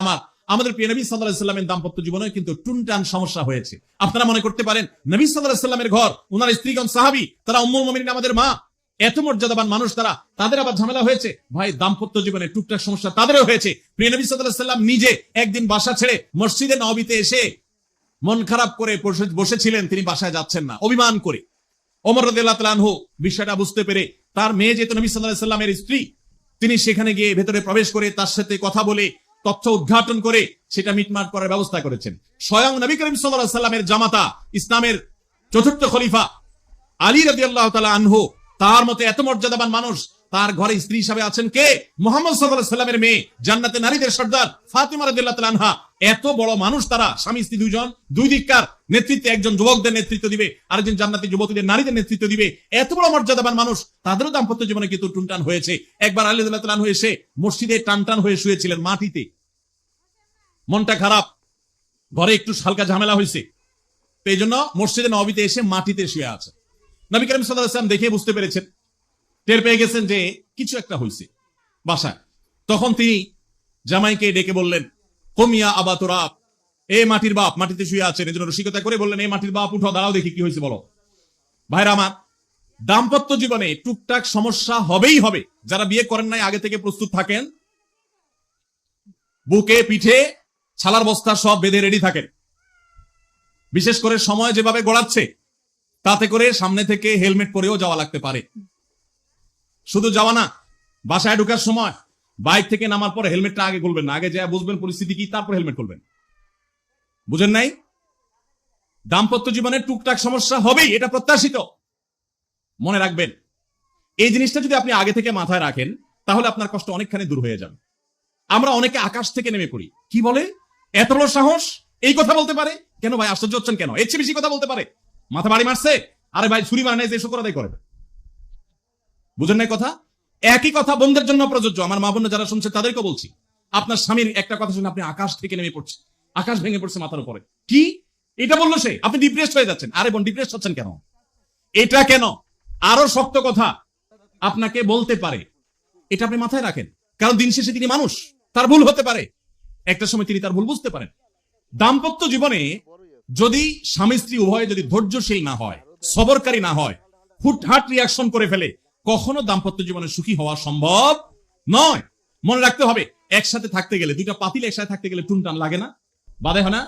আমার, আমাদের প্রিয় নবী সাল্লাল্লাহু আলাইহি সাল্লামের দাম্পত্য জীবনে কিন্তু টুনটান সমস্যা হয়েছে। আপনারা মনে করতে পারেন নবী সাল্লাল্লাহু আলাইহি সাল্লামের ঘর, ওনার স্ত্রীগণ সাহাবী, তারা উম্মুল মুমিনিন আমাদের মা, এত মর্যাদাবান মানুষ তারা, তাদের আবার ঝামেলা হয়েছে। ভাই দাম্পত্য জীবনে টুকটাক সমস্যা তাদেরও হয়েছে। প্রিয় নবী সাল্লাল্লাহু আলাইহি সাল্লাম নিজে একদিন বাসা ছেড়ে মসজিদে নববীতে এসে মন খারাপ করে বসেছিলেন, তিনি বাসায় যাচ্ছেন না, অভিমান করে। ওমর রাদিয়াল্লাহু তাআলা আনহু বিষয়টা বুঝতে পেরে তার মেয়ে যেহেতু নবী সাল্লাল্লাহু আলাইহি সাল্লামের স্ত্রী, তিনি সেখানে গিয়ে ভেতরে প্রবেশ করে তার সাথে কথা বলে তথ্য উদ্ঘাটন করে সেটা মিটমাট করার ব্যবস্থা করেছেন। স্বয়ং নবী করিম সাল্লাল্লাহু আলাইহি সাল্লামের জামাতা, ইসলামের চতুর্থ খলিফা আলী রাদিয়াল্লাহু তাআলা আনহু, তার মতে এত মর্যাদাবান মানুষ, তার ঘরে স্ত্রী হিসাবে আছেন কে? মুহাম্মদ সাল্লাল্লাহু আলাইহি সাল্লামের মেয়ে, জান্নাতে নারীদের সর্দার ফাতিমা রাদিয়াল্লাহু তাআলা আনহা। এত বড় মানুষ তারা, স্বামী স্ত্রী দুইজন, দুই দিককার নেতৃত্বে, একজন যুবকদের নেতৃত্ব দিবে, আরেকজন জান্নাতি যুবতীদের, নারীদের নেতৃত্ব দিবে। এত বড় মর্যাদাবান মানুষ, তাদেরও দাম্পত্য জীবনে কিন্তু টুনটান হয়েছে। একবার আলী রাদিয়াল্লাহু তাআলা আনহু এসে মসজিদে টানটান হয়ে শুয়েছিলেন মাটিতে, মনটা খারাপ, ঘরে একটু হালকা ঝামেলা হয়েছে, তো এই জন্য মসজিদে নববীতে এসে মাটিতে শুয়ে আছে। নবী করিম সাল্লাল্লাহু আলাইহি ওয়াসাল্লাম দেখে বুঝতে পেরেছেন, টের পেয়ে গেছেন যে কিছু একটা হয়েছে বাসায়। তখন তিনি জামাইকে ডেকে বললেন, কুমিয়া আবা তুরাব, এ মাটির বাপ, মাটিতে শুয়ে আছেন, এজন্য রসিকতা করে বললেন, এই মাটির বাপ উঠো, দাঁড়াও দেখি কি হয়েছে বলো। ভাইরা আমার, দাম্পত্য জীবনে টুকটাক সমস্যা হবেই হবে। যারা বিয়ে করেন নাই আগে থেকে প্রস্তুত থাকেন, বুকে পিঠে ছালার বস্তা সব বেঁধে রেডি থাকেন। বিশেষ করে সময় যেভাবে গড়াচ্ছে, তাতে করে সামনে থেকে হেলমেট পরেও যাওয়া লাগতে পারে। শুধু যাওয়া না, বাসায় ঢোকার সময় বাইক থেকে নামার পর হেলমেটটা আগে খুলবেন না, আগে যা বুঝবেন পরিস্থিতি কি, তারপর হেলমেট খুলবেন। বুঝেন নাই? দাম্পত্য জীবনে টুকটাক সমস্যা হবেই, এটা প্রত্যাশিত। মনে রাখবেন, এই জিনিসটা যদি আপনি আগে থেকে মাথায় রাখেন, তাহলে আপনার কষ্ট অনেকখানি দূর হয়ে যাবে। আমরা অনেকে আকাশ থেকে নেমে পড়ি, কি বলে, এত বড় সাহস, এই কথা বলতে পারে কেন? ভাই আশ্চর্য হচ্ছেন কেন? এর চেয়ে বেশি কথা বলতে পারে, মাথা বাড়ি মারছে, আরে ভাই ছুরি মারে নাই যে শুকর আদায় করে। বুঝেন নাই কথা? একই কথা বোনদের জন্য প্রযোজ্য। আমার মা বোন যারা শুনছে তাদেরকে বলছি, আপনার স্বামীর একটা কথা শুনে আপনি আকাশ থেকে নেমে পড়ছে, আকাশ ভেঙে পড়ছে মাথার উপরে, কি এটা বললো সে, আপনি ডিপ্রেসড হয়ে যাচ্ছেন। আরে বোন, ডিপ্রেসড হচ্ছেন কেন? এটা কেন? আরো শক্ত কথা আপনাকে বলতে পারে, এটা আপনি মাথায় রাখেন। কারণ দিন শেষে তিনি মানুষ, তার ভুল হতে পারে, একটা সময় তিনি তার ভুল বুঝতে পারেন। দাম্পত্য জীবনে যদি স্বামী স্ত্রী উভয়ে যদি ধৈর্যশীল না হয়, সবরকারী না হয়, হুটহাট রিয়াকশন করে ফেলে, কখনো দাম্পত্য জীবনে সুখী হওয়া সম্ভব নয়। মনে রাখতে হবে, একসাথে থাকতে গেলে, দুইটা পাতিল একসাথে থাকতে গেলে টুনটান লাগে না? বাধে হয় না?